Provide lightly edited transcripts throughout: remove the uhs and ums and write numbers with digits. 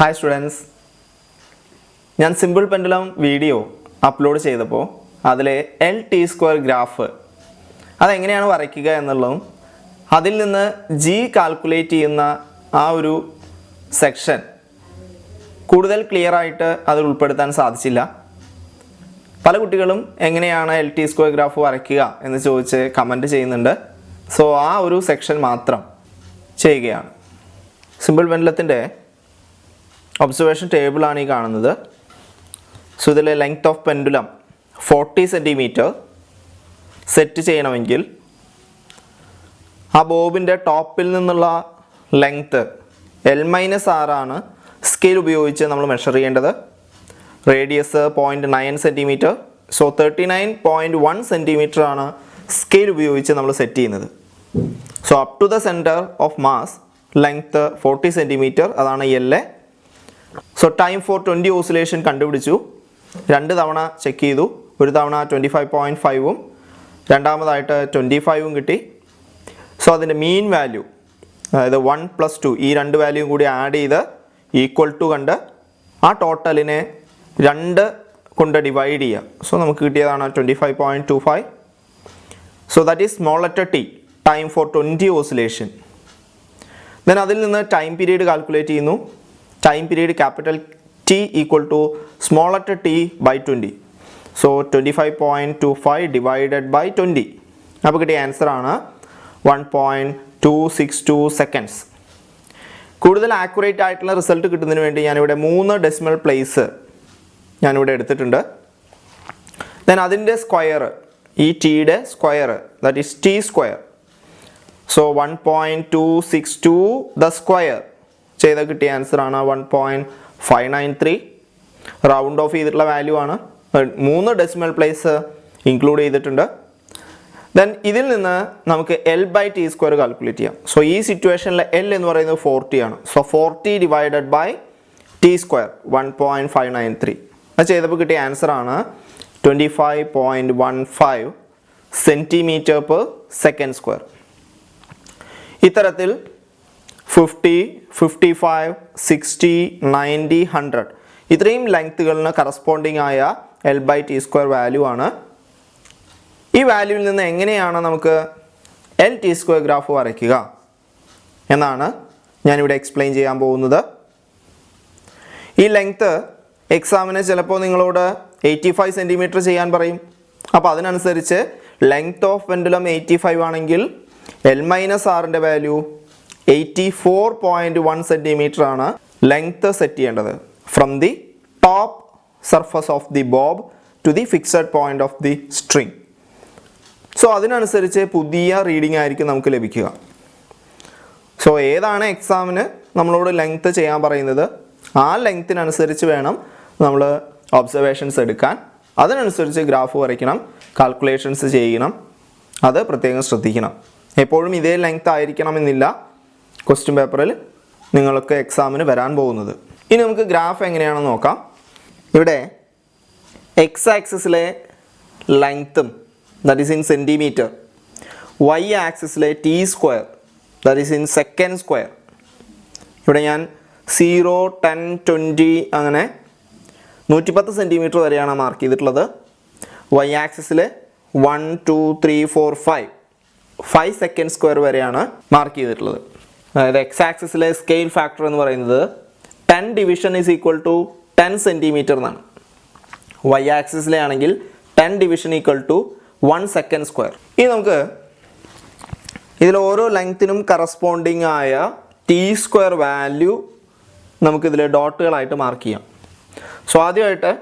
Hi students, ഞാൻ simple pendulum video upload ചെയ്തപ്പോൾ അതിലെ LT സ്ക്വയർ ഗ്രാഫ് അതെങ്ങനെയാണ് വരയ്ക്കുക എന്നുള്ളതും അതിൽ നിന്ന് G കാൽക്കുലേറ്റ് ചെയ്യുന്ന ആ ഒരു സെക്ഷൻ കൂടുതൽ ക്ലിയർ ആയിട്ട് അത് ഉൾപ്പെടുത്താൻ സാധിച്ചില്ല. പല കുട്ടികളും എങ്ങനെയാണ് LT സ്ക്വയർ ഗ്രാഫ് വരയ്ക്കുക എന്ന് ചോദിച്ച് കമൻറ്റ് ചെയ്യുന്നുണ്ട്. സോ ആ ഒരു സെക്ഷൻ മാത്രം ചെയ്യുകയാണ്. സിമ്പിൾ പെൻഡുലത്തിൻ്റെ ഒബ്സർവേഷൻ ടേബിൾ ആണ് ഈ കാണുന്നത്. സോ ഇതിലെ length of pendulum 40 centimetre set ചെയ്യണമെങ്കിൽ ആ ബോബിൻ്റെ ടോപ്പിൽ നിന്നുള്ള ലെങ്ത്ത് L-R ആണ് സ്കെയിൽ ഉപയോഗിച്ച് നമ്മൾ മെഷർ ചെയ്യേണ്ടത്. Radius 0.9 centimetre. സോ 39.1 സെൻറ്റിമീറ്റർ ആണ് സ്കെയിൽ ഉപയോഗിച്ച് നമ്മൾ സെറ്റ് ചെയ്യുന്നത്. So up to the centre of mass length 40 centimetre, അതാണ് L. So time for 20 oscillation കണ്ടുപിടിച്ചു. 2 തവണ ചെക്ക് ചെയ്തു. ഒരു തവണ 25.5ഉം രണ്ടാമതായിട്ട് 25ഉം കിട്ടി. സോ അതിൻ്റെ മീൻ വാല്യൂ, അതായത് 1 + 2 ഈ 2 വാല്യൂയും കൂടി ആഡ് ചെയ്ത് ഈക്വൽ ടു കണ്ട് ആ ടോട്ടലിനെ 2 കൊണ്ട് ഡിവൈഡ് ചെയ്യുക. സോ നമുക്ക് കിട്ടിയതാണ് 25.25. So that is small letter t, time for 20 oscillation. Then അതിൽ നിന്ന് ടൈം പീരീഡ് കാൽക്കുലേറ്റ് ചെയ്യുന്നു. Time period capital T equal to small letter t by 20. So 25.25 divided by 20. അപ്പോൾ കിട്ടിയ ആൻസർ ആണ് 1.262 സെക്കൻഡ്സ്. കൂടുതൽ ആക്യുറേറ്റ് ആയിട്ടുള്ള റിസൾട്ട് കിട്ടുന്നതിന് വേണ്ടി ഞാനിവിടെ 3 ഡെസിമൽ പ്ലേസ് ഞാനിവിടെ എടുത്തിട്ടുണ്ട്. ദെൻ അതിൻ്റെ സ്ക്വയർ, ഈ ടിയുടെ square, that is T square. So 1.262 the square ചെയ്ത് കിട്ടിയ ആൻസർ ആണ് 1.593. റൗണ്ട് ഓഫ് ചെയ്തിട്ടുള്ള വാല്യൂ ആണ്. 3 ഡെസിമൽ പ്ലേസ് ഇൻക്ലൂഡ് ചെയ്തിട്ടുണ്ട്. ദെൻ ഇതിൽ നിന്ന് നമുക്ക് L/T സ്ക്വയർ കാൽക്കുലേറ്റ് ചെയ്യാം. സോ ഈ സിറ്റുവേഷനിൽ L എന്ന് പറയുന്നത് 40 ആണ്. So 40 divided by T square 1.593. അത് ചെയ്തപ്പോൾ കിട്ടിയ ആൻസർ ആണ് 25.15 സെൻറ്റിമീറ്റർ പെർ സെക്കൻഡ് സ്ക്വയർ. ഇത്തരത്തിൽ 50, 55, 60, 90, 100 ഇത്രയും ലെങ്ത്തുകളിന് കറസ്പോണ്ടിങ് ആയ L/T സ്ക്വയർ വാല്യൂ ആണ്. ഈ വാല്യൂവിൽ നിന്ന് എങ്ങനെയാണ് നമുക്ക് LT സ്ക്വയർ ഗ്രാഫ് വരയ്ക്കുക എന്നാണ് ഞാനിവിടെ എക്സ്പ്ലെയിൻ ചെയ്യാൻ പോകുന്നത്. ഈ ലെങ്ത്ത് എക്സാമിന് ചിലപ്പോൾ നിങ്ങളോട് 85 സെൻറ്റിമീറ്റർ ചെയ്യാൻ പറയും. അപ്പോൾ അതിനനുസരിച്ച് ലെങ്ത് ഓഫ് പെൻഡുലം 85 ആണെങ്കിൽ L-Rൻ്റെ വാല്യൂ 84.1 സെൻറ്റിമീറ്റർ ആണ് ലെങ്ത്ത് സെറ്റ് ചെയ്യേണ്ടത് from the top surface of the bob to the fixed point of the string. So അതിനനുസരിച്ച് പുതിയ റീഡിംഗ് ആയിരിക്കും നമുക്ക് ലഭിക്കുക. സോ ഏതാണ് എക്സാമിന് നമ്മളോട് ലെങ്ത്ത് ചെയ്യാൻ പറയുന്നത് ആ ലെങ്ത്തിനനുസരിച്ച് വേണം നമ്മൾ ഒബ്സർവേഷൻസ് എടുക്കാൻ. അതിനനുസരിച്ച് ഗ്രാഫ് വരയ്ക്കണം, കാൽക്കുലേഷൻസ് ചെയ്യണം. അത് പ്രത്യേകം ശ്രദ്ധിക്കണം. എപ്പോഴും ഇതേ ലെങ്ത്ത് ആയിരിക്കണമെന്നില്ല ക്വസ്റ്റ്യൻ പേപ്പറിൽ നിങ്ങൾക്ക് എക്സാമിന് വരാൻ പോകുന്നത്. ഇനി നമുക്ക് ഗ്രാഫ് എങ്ങനെയാണെന്ന് നോക്കാം. ഇവിടെ എക്സ് ആക്സിസിലെ ലെങ്ത്തും, that is in centimetre, y ആക്സിസിലെ T square, that is in second square. ഇവിടെ ഞാൻ 0, 10, 20 അങ്ങനെ 110 സെൻറ്റിമീറ്റർ വരെയാണ് മാർക്ക് ചെയ്തിട്ടുള്ളത്. വൈ ആക്സിസിൽ 1, 2, 3, 4, 5 സെക്കൻഡ് സ്ക്വയർ വരെയാണ് മാർക്ക് ചെയ്തിട്ടുള്ളത്. അതായത് എക്സ് ആക്സിസിലെ സ്കെയിൽ ഫാക്ടർ എന്ന് പറയുന്നത് 10 division is equal to 10 centimetre എന്നാണ്. വൈ ആക്സിസിലെ ആണെങ്കിൽ 10 division equal to 1 second square. ഇനി നമുക്ക് ഇതിൽ ഓരോ ലെങ്ത്തിനും കറസ്പോണ്ടിങ് ആയ T സ്ക്വയർ വാല്യൂ നമുക്കിതിൽ ഡോട്ടുകളായിട്ട് മാർക്ക് ചെയ്യാം. സോ ആദ്യമായിട്ട്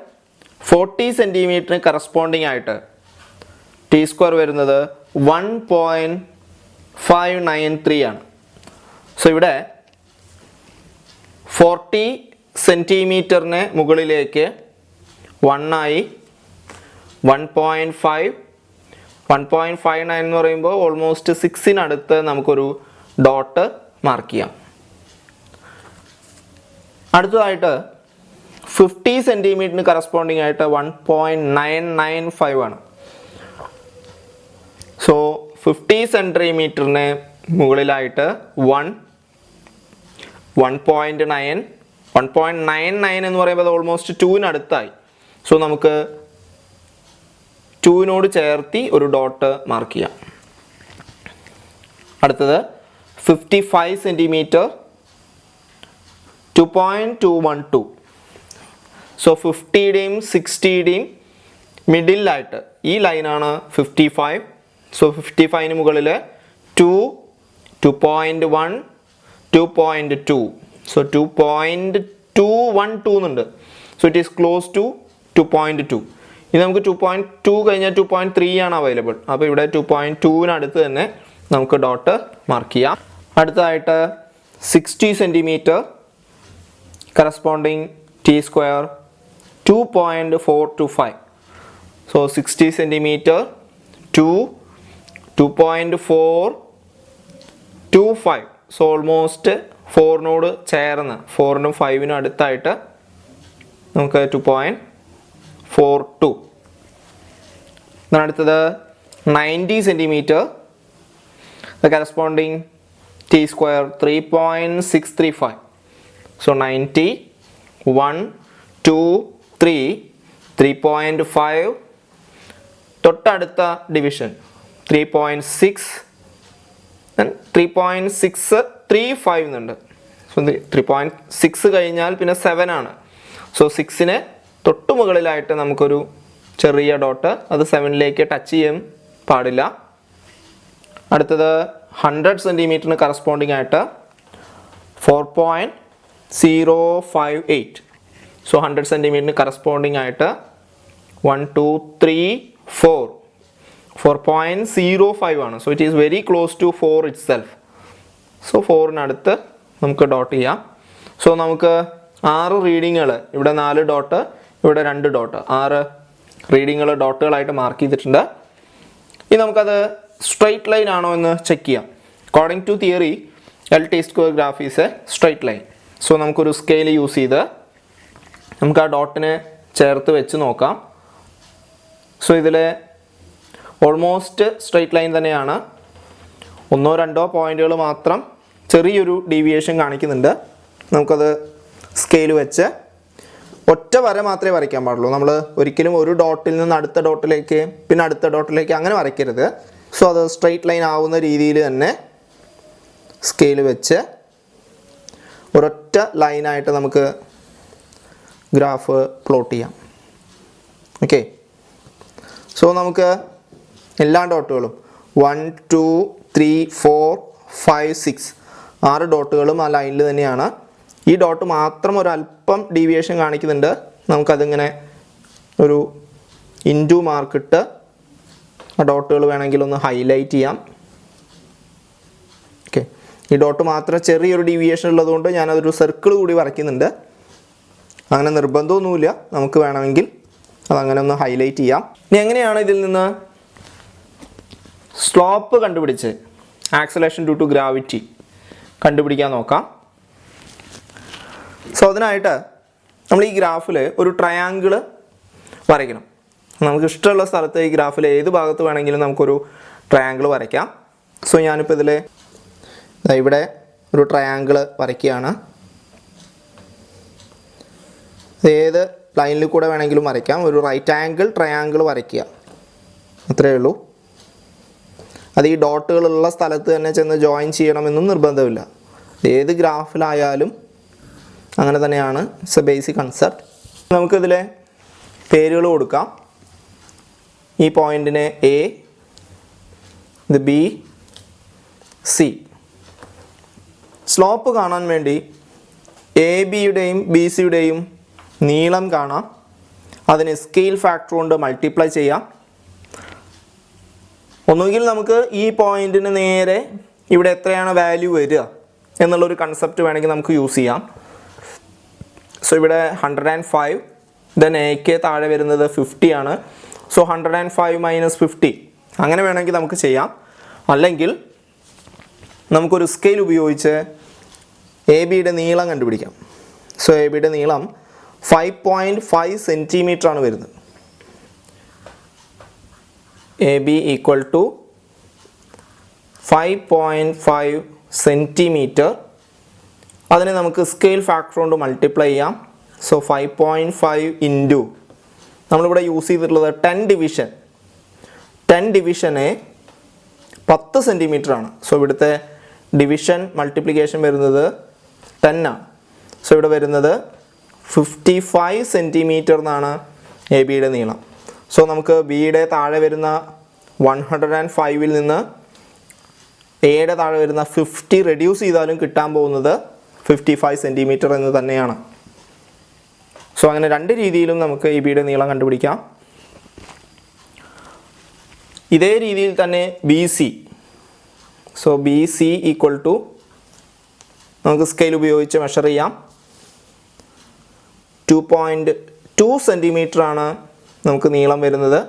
40 സെൻറ്റിമീറ്ററിന് കറസ്പോണ്ടിങ് ആയിട്ട് T സ്ക്വയർ വരുന്നത് 1.593 ആണ്. സോ ഇവിടെ 40 സെൻറ്റിമീറ്ററിന് മുകളിലേക്ക് 1 ആയി 1.59 എന്ന് പറയുമ്പോൾ ഓൾമോസ്റ്റ് 6-നടുത്ത് നമുക്കൊരു ഡോട്ട് മാർക്ക് ചെയ്യാം. അടുത്തതായിട്ട് 50 സെൻറ്റിമീറ്ററിന് കറസ്പോണ്ടിങ് ആയിട്ട് 1.995 ആണ്. സോ 50 സെൻറ്റിമീറ്ററിന് മുകളിലായിട്ട് 1, 1.9, 1.99 എന്ന് പറയുമ്പോൾ അത് ഓൾമോസ്റ്റ് 2-ന് അടുത്തായി. സോ നമുക്ക് 2-നോട് ചേർത്തി ഒരു ഡോട്ട് മാർക്ക് ചെയ്യാം. അടുത്തത് 55 സെൻറ്റിമീറ്റർ 2.212. സോ 50യുടെയും 60യുടെയും മിഡിലായിട്ട് ഈ ലൈനാണ് 55. സോ 55-ന് മുകളിൽ 2, 2.1, 2.2. സോ 2.212 എന്നുണ്ട്. So it is close to 2.2. ഇനി നമുക്ക് 2.2 കഴിഞ്ഞാൽ 2.3 ആണ് അവൈലബിൾ. അപ്പോൾ ഇവിടെ 2.2-നടുത്ത് തന്നെ നമുക്ക് ഡോട്ട് മാർക്ക് ചെയ്യാം. അടുത്തതായിട്ട് 60 centimetre corresponding T² 2.425. So 60 centimetre 2.425. So almost 4-നോട് ചേർന്ന് 4-നും 5-നും അടുത്തായിട്ട് നമുക്ക് 2.42. അടുത്തത് 90 centimetre the corresponding T² 3.635. so 90 1 2 3 3.5 തൊട്ടടുത്ത ഡിവിഷൻ 3.6 and 3.635 എന്നുണ്ട്. സോ 3.6 കഴിഞ്ഞാൽ പിന്നെ 7 ആണ്. സോ 6-ന് തൊട്ട് മുകളിലായിട്ട് നമുക്കൊരു ചെറിയ ഡോട്ട്, അത് 7-ലേക്ക് ടച്ച് ചെയ്യാൻ പാടില്ല. അടുത്തത് 100 സെൻറ്റിമീറ്ററിന് കറസ്പോണ്ടിങ് ആയിട്ട് 4.058. സോ 100 സെൻറ്റിമീറ്ററിന് കറസ്പോണ്ടിങ് ആയിട്ട് 1 2 3 4 4.05 ആണ്. So it is very close to 4 itself. So 4-നടുത്ത് നമുക്ക് ഡോട്ട് ചെയ്യാം. സോ നമുക്ക് 6 റീഡിങ്ങുകൾ, ഇവിടെ 4 ഡോട്ട്, ഇവിടെ 2 ഡോട്ട്, 6 റീഡിങ്ങുകൾ ഡോട്ടുകളായിട്ട് മാർക്ക് ചെയ്തിട്ടുണ്ട്. ഇനി നമുക്കത് സ്ട്രെയിറ്റ് ലൈൻ ആണോ എന്ന് ചെക്ക് ചെയ്യാം. According to theory T² graph is a straight line. So നമുക്കൊരു സ്കെയിൽ യൂസ് ചെയ്ത് നമുക്ക് ആ ഡോട്ടിനെ ചേർത്ത് വെച്ച് നോക്കാം. സോ ഇതിൽ ഓൾമോസ്റ്റ് സ്ട്രെയിറ്റ് ലൈൻ തന്നെയാണ്. 1-2 പോയിന്റുകൾ മാത്രം ചെറിയൊരു ഡീവിയേഷൻ കാണിക്കുന്നുണ്ട്. നമുക്കത് സ്കെയിൽ വെച്ച് ഒറ്റ വര മാത്രമേ വരയ്ക്കാൻ പാടുള്ളൂ. നമ്മൾ ഒരിക്കലും ഒരു ഡോട്ടിൽ നിന്ന് അടുത്ത ഡോട്ടിലേക്ക് പിന്നെ അടുത്ത ഡോട്ടിലേക്ക് അങ്ങനെ വരയ്ക്കരുത്. സോ അത് സ്ട്രെയിറ്റ് ലൈൻ ആവുന്ന രീതിയിൽ തന്നെ സ്കെയിൽ വെച്ച് ഒരൊറ്റ ലൈനായിട്ട് നമുക്ക് ഗ്രാഫ് പ്ലോട്ട് ചെയ്യാം. ഓക്കെ, സോ നമുക്ക് എല്ലാ ഡോട്ടുകളും 1 2 3 4 5 6 6 ഡോട്ടുകളും ആ ലൈനിൽ തന്നെയാണ്. ഈ ഡോട്ട് മാത്രം ഒരല്പം ഡീവിയേഷൻ കാണിക്കുന്നുണ്ട്. നമുക്കതിങ്ങനെ ഒരു ഇൻറ്റു മാർക്കിട്ട് ആ ഡോട്ടുകൾ വേണമെങ്കിൽ ഒന്ന് ഹൈലൈറ്റ് ചെയ്യാം. ഓക്കെ, ഈ ഡോട്ട് മാത്രം ചെറിയൊരു ഡീവിയേഷൻ ഉള്ളതുകൊണ്ട് ഞാനതൊരു സർക്കിൾ കൂടി വരയ്ക്കുന്നുണ്ട്. അങ്ങനെ നിർബന്ധമൊന്നുമില്ല, നമുക്ക് വേണമെങ്കിൽ അതങ്ങനെ ഒന്ന് ഹൈലൈറ്റ് ചെയ്യാം. ഇനി എങ്ങനെയാണ് ഇതിൽ നിന്ന് സ്ലോപ്പ് കണ്ടുപിടിച്ച് ആക്സലേഷൻ ഡ്യൂ ടു ഗ്രാവിറ്റി കണ്ടുപിടിക്കാൻ നോക്കാം. സോ അതിനായിട്ട് നമ്മൾ ഈ ഗ്രാഫിൽ ഒരു ട്രയാങ്കിൾ വരയ്ക്കണം. നമുക്ക് ഇഷ്ടമുള്ള സ്ഥലത്ത് ഈ ഗ്രാഫിൽ ഏത് ഭാഗത്ത് വേണമെങ്കിലും നമുക്കൊരു ട്രയാങ്കിൾ വരയ്ക്കാം. സോ ഞാനിപ്പോൾ ഇതിൽ ഇവിടെ ഒരു ട്രയാങ്കിൾ വരയ്ക്കുകയാണ്. ഏത് ലൈനിൽ കൂടെ വേണമെങ്കിലും വരയ്ക്കാം. ഒരു റൈറ്റ് ആംഗിൾ ട്രയാങ്കിൾ വരയ്ക്കുക, അത്രയേ ഉള്ളൂ. അത് ഈ ഡോട്ടുകളുള്ള സ്ഥലത്ത് തന്നെ ചെന്ന് ജോയിൻ ചെയ്യണമെന്നും നിർബന്ധമില്ല. ഏത് ഗ്രാഫിലായാലും അങ്ങനെ തന്നെയാണ്. It's a basic concept. നമുക്കിതിലെ പേരുകൾ കൊടുക്കാം. ഈ പോയിന്റിന് എ, ഇത് ബി, സി. സ്ലോപ്പ് കാണാൻ വേണ്ടി എ ബിയുടെയും ബി സിയുടെയും നീളം കാണാം. അതിന് സ്കെയിൽ ഫാക്ടർ കൊണ്ട് മൾട്ടിപ്ലൈ ചെയ്യാം. ഒന്നുകിൽ നമുക്ക് ഈ പോയിന്റിന് നേരെ ഇവിടെ എത്രയാണ് വാല്യൂ വരിക എന്നുള്ളൊരു കൺസെപ്റ്റ് വേണമെങ്കിൽ നമുക്ക് യൂസ് ചെയ്യാം. സോ ഇവിടെ 105, ദെൻ എക്ക് താഴെ വരുന്നത് 50 ആണ്. സോ 105 - 50 അങ്ങനെ വേണമെങ്കിൽ നമുക്ക് ചെയ്യാം. അല്ലെങ്കിൽ നമുക്കൊരു സ്കെയിൽ ഉപയോഗിച്ച് എ ബിയുടെ നീളം കണ്ടുപിടിക്കാം. സോ എ ബിയുടെ നീളം 5.5 സെൻറ്റിമീറ്റർ ആണ് വരുന്നത്. A B equal to 5.5 centimetre അതിനെ നമുക്ക് സ്കെയിൽ ഫാക്ടർ കൊണ്ട് മൾട്ടിപ്ലൈ ചെയ്യാം. സോ 5.5 ഇൻറ്റു നമ്മളിവിടെ യൂസ് ചെയ്തിട്ടുള്ളത് 10 ഡിവിഷൻ. 10 ഡിവിഷനെ 10 സെൻറ്റിമീറ്റർ ആണ്. സോ ഇവിടുത്തെ ഡിവിഷൻ മൾട്ടിപ്ലിക്കേഷൻ വരുന്നത് 10 ആണ്. സോ ഇവിടെ വരുന്നത് 55 സെൻറ്റിമീറ്റർ എന്നാണ് എ ബിയുടെ നീളം. സോ നമുക്ക് ബിയുടെ താഴെ വരുന്ന 105ൽ നിന്ന് എയുടെ താഴെ വരുന്ന 50 റെഡ്യൂസ് ചെയ്താലും കിട്ടാൻ പോകുന്നത് 55 സെൻറ്റിമീറ്റർ എന്ന് തന്നെയാണ്. സോ അങ്ങനെ രണ്ട് രീതിയിലും നമുക്ക് എ ബിയുടെ നീളം കണ്ടുപിടിക്കാം. ഇതേ രീതിയിൽ തന്നെ B C. So B C equal to നമുക്ക് സ്കെയിൽ ഉപയോഗിച്ച് മെഷർ ചെയ്യാം. 2.2 സെൻറ്റിമീറ്റർ ആണ് നമുക്ക് നീളം വരുന്നത്.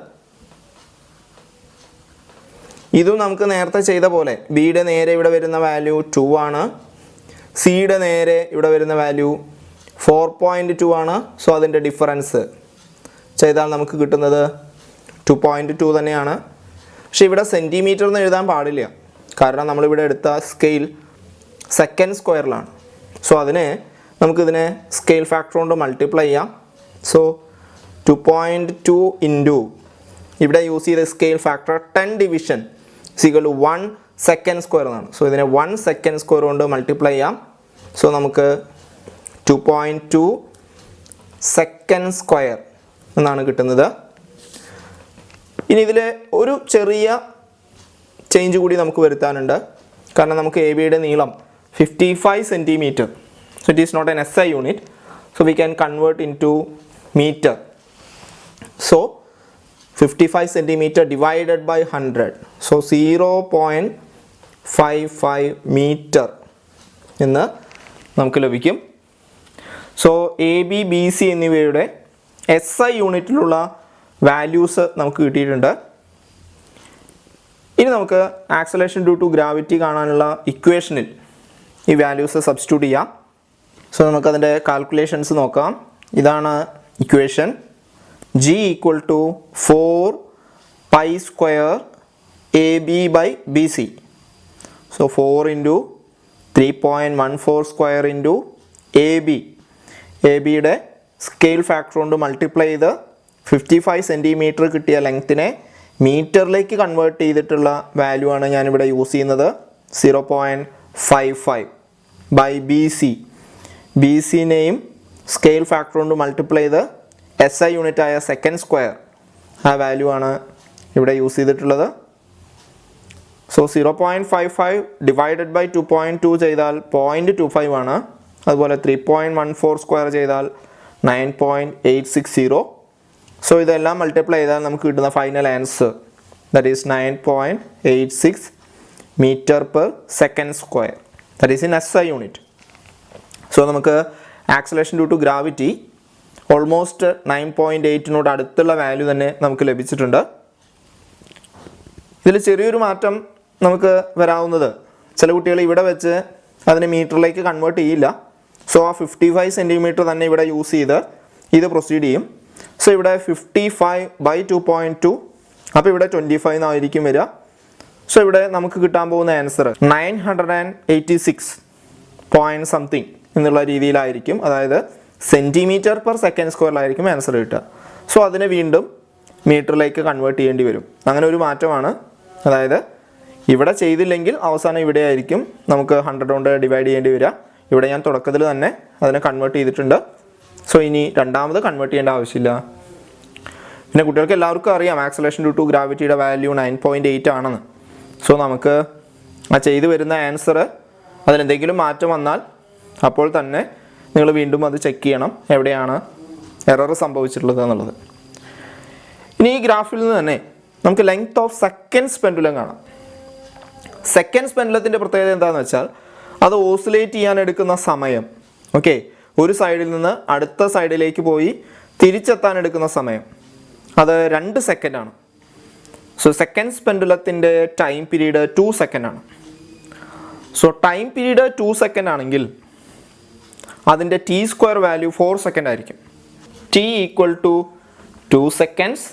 ഇതും നമുക്ക് നേരത്തെ ചെയ്ത പോലെ ബിയുടെ നേരെ ഇവിടെ വരുന്ന വാല്യൂ 2 ആണ്, സിയുടെ നേരെ ഇവിടെ വരുന്ന വാല്യൂ 4.2 ആണ്. സോ അതിൻ്റെ ഡിഫറൻസ് ചെയ്താൽ നമുക്ക് കിട്ടുന്നത് 2.2 തന്നെയാണ്. പക്ഷെ ഇവിടെ സെൻറ്റിമീറ്റർ എന്ന് എഴുതാൻ പാടില്ല, കാരണം നമ്മളിവിടെ എടുത്ത സ്കെയിൽ സെക്കൻഡ് സ്ക്വയറിലാണ്. സോ അതിനെ നമുക്കിതിനെ സ്കെയിൽ ഫാക്ടർ കൊണ്ട് മൾട്ടിപ്ലൈ ചെയ്യാം. സോ 2.2 ഇൻറ്റു ഇവിടെ യൂസ് ചെയ്ത scale factor 10 division equal to 1 second square എന്നാണ്. സോ ഇതിനെ 1 സെക്കൻഡ് സ്ക്വയർ കൊണ്ട് മൾട്ടിപ്ലൈ ചെയ്യാം. സോ നമുക്ക് 2.2 സെക്കൻഡ് സ്ക്വയർ എന്നാണ് കിട്ടുന്നത്. ഇനി ഇതിൽ ഒരു ചെറിയ ചേഞ്ച് കൂടി നമുക്ക് വരുത്താനുണ്ട്, കാരണം നമുക്ക് എ ബിയുടെ നീളം 55 centimetre. So it is not an SI unit. So we can convert into metre. So 55 centimetre divided by 100. So 0.55 metre എന്ന് നമുക്ക് ലഭിക്കും. So A B B C എന്നിവയുടെ SI യൂണിറ്റിലുള്ള വാല്യൂസ് നമുക്ക് കിട്ടിയിട്ടുണ്ട്. ഇനി നമുക്ക് ആക്സലേഷൻ ഡ്യൂ ടു ഗ്രാവിറ്റി കാണാനുള്ള ഇക്വേഷനിൽ ഈ വാല്യൂസ് സബ്സ്റ്റിറ്റ്യൂട്ട് ചെയ്യാം. സോ നമുക്കതിൻ്റെ കാൽക്കുലേഷൻസ് നോക്കാം. ഇതാണ് equation. G equal to 4 pi square A B by B C. So 4 into 3.14 square into A B. A ബിയുടെ സ്കെയിൽ ഫാക്ടർ കൊണ്ട് മൾട്ടിപ്ലൈ ചെയ്ത് 55 സെൻറ്റിമീറ്റർ കിട്ടിയ ലെങ്ത്തിനെ മീറ്ററിലേക്ക് കൺവേർട്ട് ചെയ്തിട്ടുള്ള വാല്യൂ ആണ് ഞാനിവിടെ യൂസ് ചെയ്യുന്നത്. 0.55 ബൈ ബി സി. ബി സിനെയും സ്കെയിൽ ഫാക്ടർ കൊണ്ട് മൾട്ടിപ്ലൈ ചെയ്ത് SI യൂണിറ്റായ സെക്കൻഡ് സ്ക്വയർ ആ വാല്യൂ ആണ് ഇവിടെ യൂസ് ചെയ്തിട്ടുള്ളത്. സോ 0.55 ഡിവൈഡഡ് ബൈ 2.2 ചെയ്താൽ 0.25 ആണ്. അതുപോലെ 3.14 സ്ക്വയർ ചെയ്താൽ 9.860. സോ ഇതെല്ലാം മൾട്ടിപ്ലൈ ചെയ്താൽ നമുക്ക് കിട്ടുന്ന final answer that is 9.86 metre per second square. That is in SI unit. So നമുക്ക് acceleration due to gravity almost 9.8 അടുത്തുള്ള വാല്യൂ തന്നെ നമുക്ക് ലഭിച്ചിട്ടുണ്ട്. ഇതിൽ ചെറിയൊരു മാറ്റം നമുക്ക് വരാവുന്നത്, ചില കുട്ടികൾ ഇവിടെ വെച്ച് അതിനെ മീറ്ററിലേക്ക് കൺവേർട്ട് ചെയ്യില്ല. സോ ആ 55 സെൻറ്റിമീറ്റർ തന്നെ ഇവിടെ യൂസ് ചെയ്ത് ഇത് പ്രൊസീഡ് ചെയ്യും. സോ ഇവിടെ 55 ബൈ 2.2, അപ്പോൾ ഇവിടെ 25 എന്നായിരിക്കും വരിക. സോ ഇവിടെ നമുക്ക് കിട്ടാൻ പോകുന്ന ആൻസർ 986 പോയിൻറ്റ് സംതിങ് എന്നുള്ള രീതിയിലായിരിക്കും, അതായത് സെൻറ്റിമീറ്റർ പെർ സെക്കൻഡ് സ്ക്വയറിലായിരിക്കും ആൻസർ കിട്ടുക. സോ അതിനെ വീണ്ടും മീറ്ററിലേക്ക് കൺവേർട്ട് ചെയ്യേണ്ടി വരും. അങ്ങനെ ഒരു മാറ്റമാണ്. അതായത് ഇവിടെ ചെയ്തില്ലെങ്കിൽ അവസാനം ഇവിടെ ആയിരിക്കും നമുക്ക് 100 കൊണ്ട് ഡിവൈഡ് ചെയ്യേണ്ടി വരിക. ഇവിടെ ഞാൻ തുടക്കത്തിൽ തന്നെ അതിനെ കൺവേർട്ട് ചെയ്തിട്ടുണ്ട്. സോ ഇനി രണ്ടാമത് കൺവേർട്ട് ചെയ്യേണ്ട ആവശ്യമില്ല. പിന്നെ കുട്ടികൾക്ക് എല്ലാവർക്കും അറിയാം ആക്സലേഷൻ ഡ്യൂ ടു ഗ്രാവിറ്റിയുടെ വാല്യൂ 9.8 ആണെന്ന്. സോ നമുക്ക് ആ ചെയ്തു വരുന്ന ആൻസർ അതിലെന്തെങ്കിലും മാറ്റം വന്നാൽ അപ്പോൾ തന്നെ നിങ്ങൾ വീണ്ടും അത് ചെക്ക് ചെയ്യണം എവിടെയാണ് എറർ സംഭവിച്ചിട്ടുള്ളത് എന്നുള്ളത്. ഇനി ഈ ഗ്രാഫിൽ നിന്ന് തന്നെ നമുക്ക് ലെങ്ത് ഓഫ് സെക്കൻഡ്സ് പെൻഡുലം കാണാം. സെക്കൻഡ്സ് പെൻഡുലത്തിൻ്റെ പ്രത്യേകത എന്താണെന്ന് വെച്ചാൽ അത് ഓസിലേറ്റ് ചെയ്യാൻ എടുക്കുന്ന സമയം, ഓക്കെ, ഒരു സൈഡിൽ നിന്ന് അടുത്ത സൈഡിലേക്ക് പോയി തിരിച്ചെത്താൻ എടുക്കുന്ന സമയം അത് 2 സെക്കൻഡാണ്. സോ സെക്കൻഡ്സ് പെൻഡുലത്തിൻ്റെ ടൈം പീരീഡ് 2 സെക്കൻഡാണ്. സോ ടൈം പീരീഡ് 2 സെക്കൻഡ് ആണെങ്കിൽ അതിൻ്റെ ടി സ്ക്വയർ വാല്യൂ 4 സെക്കൻഡ് ആയിരിക്കും. T equal to 2 seconds,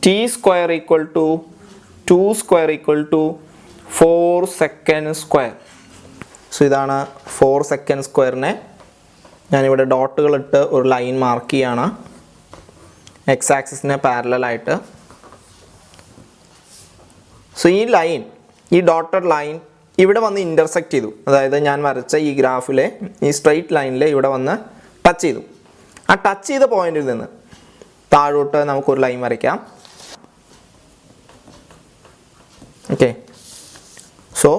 T square equal to 2 square equal to 4 second square. So ഇതാണ് 4 സെക്കൻഡ് സ്ക്വയറിനെ ഞാനിവിടെ ഡോട്ടുകളിട്ട് ഒരു ലൈൻ മാർക്ക് ചെയ്യാണ് എക്സ് ആക്സിസിന് പാരലലായിട്ട്. സോ ഈ ലൈൻ, ഈ ഡോട്ടഡ് ലൈൻ ഇവിടെ വന്ന് ഇൻ്റർസെക്റ്റ് ചെയ്തു. അതായത് ഞാൻ വരച്ച ഈ ഗ്രാഫിലെ ഈ സ്ട്രെയിറ്റ് ലൈനിൽ ഇവിടെ വന്ന് ടച്ച് ചെയ്തു. ആ ടച്ച് ചെയ്ത പോയിന്റിൽ നിന്ന് താഴോട്ട് നമുക്കൊരു ലൈൻ വരയ്ക്കാം. Okay, so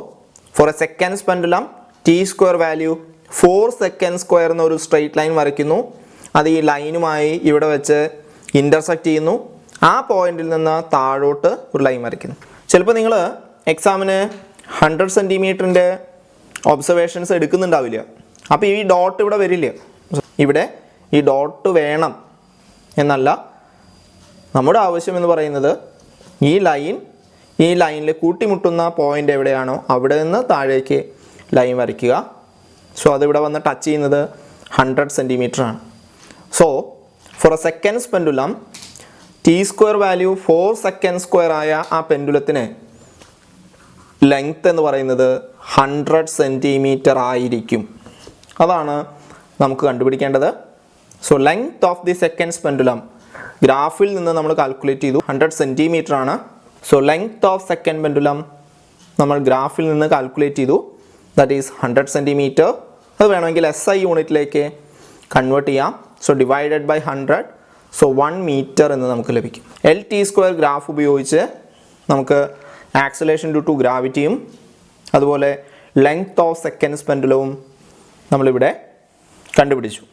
for a seconds pendulum T square value 4 second square എന്നൊരു സ്ട്രെയിറ്റ് ലൈൻ വരയ്ക്കുന്നു. അത് ഈ ലൈനുമായി ഇവിടെ വെച്ച് ഇൻ്റർസെക്റ്റ് ചെയ്യുന്നു. ആ പോയിന്റിൽ നിന്ന് താഴോട്ട് ഒരു ലൈൻ വരയ്ക്കുന്നു. ചിലപ്പോൾ നിങ്ങൾ എക്സാമിന് 100 സെൻറ്റിമീറ്ററിൻ്റെ ഒബ്സർവേഷൻസ് എടുക്കുന്നുണ്ടാവില്ല. അപ്പോൾ ഈ ഡോട്ട് ഇവിടെ വരില്ല. ഇവിടെ ഈ ഡോട്ട് വേണം എന്നല്ല, നമ്മുടെ ആവശ്യം എന്ന് പറയുന്നത് ഈ ലൈനിൽ കൂട്ടിമുട്ടുന്ന പോയിൻ്റ് എവിടെയാണോ അവിടെ നിന്ന് താഴേക്ക് ലൈൻ വരയ്ക്കുക. സോ അതിവിടെ വന്ന് ടച്ച് ചെയ്യുന്നത് 100 സെൻറ്റിമീറ്റർ ആണ്. So for a seconds pendulum T square value 4 second square ആയ ആ പെൻഡുലത്തിന് ലെങ്ത് എന്ന് പറയുന്നത് 100 സെൻറ്റിമീറ്റർ ആയിരിക്കും. അതാണ് നമുക്ക് കണ്ടുപിടിക്കേണ്ടത്. So length of the seconds pendulum ഗ്രാഫിൽ നിന്ന് നമ്മൾ കാൽക്കുലേറ്റ് ചെയ്തു 100 സെൻറ്റിമീറ്റർ ആണ്. So length of second pendulum നമ്മൾ ഗ്രാഫിൽ നിന്ന് കാൽക്കുലേറ്റ് ചെയ്തു, ദാറ്റ് ഈസ് 100 സെൻറ്റിമീറ്റർ. അത് വേണമെങ്കിൽ SI യൂണിറ്റിലേക്ക് കൺവേർട്ട് ചെയ്യാം. So divided by 100, so 1 metre എന്ന് നമുക്ക് ലഭിക്കും. LT സ്ക്വയർ ഗ്രാഫ് ഉപയോഗിച്ച് നമുക്ക് ആക്സലേഷൻ ഡ്യൂ ടു ഗ്രാവിറ്റിയും അതുപോലെ ലെങ്ത് ഓഫ് സെക്കൻഡ്സ് പെൻഡുലവും നമ്മളിവിടെ കണ്ടുപിടിച്ചു.